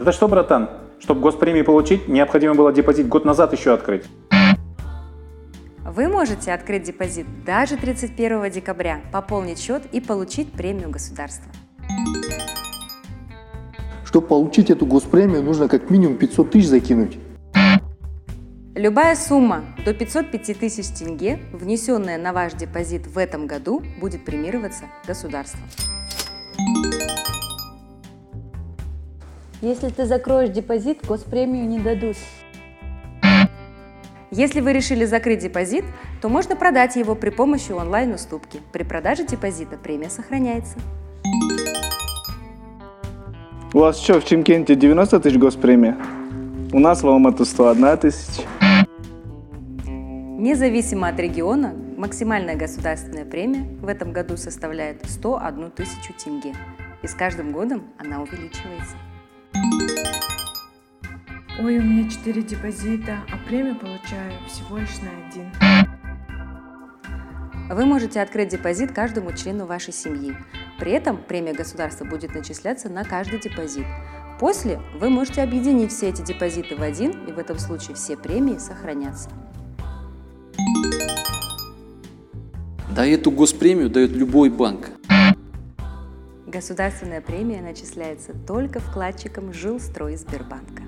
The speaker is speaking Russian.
Это что, братан? Чтобы госпремию получить, необходимо было депозит год назад еще открыть. Вы можете открыть депозит даже 31 декабря, пополнить счет и получить премию государства. Чтобы получить эту госпремию, нужно как минимум 500 тысяч закинуть. Любая сумма до 505 тысяч тенге, внесенная на ваш депозит в этом году, будет премироваться государством. Если ты закроешь депозит, госпремию не дадут. Если вы решили закрыть депозит, то можно продать его при помощи онлайн-уступки. При продаже депозита премия сохраняется. У вас что, в Чимкенте 90 тысяч госпремия? У нас в Алматы 101 тысяча. Независимо от региона, максимальная государственная премия в этом году составляет 101 тысячу тенге. И с каждым годом она увеличивается. Ой, у меня 4 депозита, а премию получаю всего лишь на 1. Вы можете открыть депозит каждому члену вашей семьи. При этом премия государства будет начисляться на каждый депозит. После вы можете объединить все эти депозиты в один, и в этом случае все премии сохранятся. Да эту госпремию дает любой банк. Государственная премия начисляется только вкладчикам Жилстройсбербанка.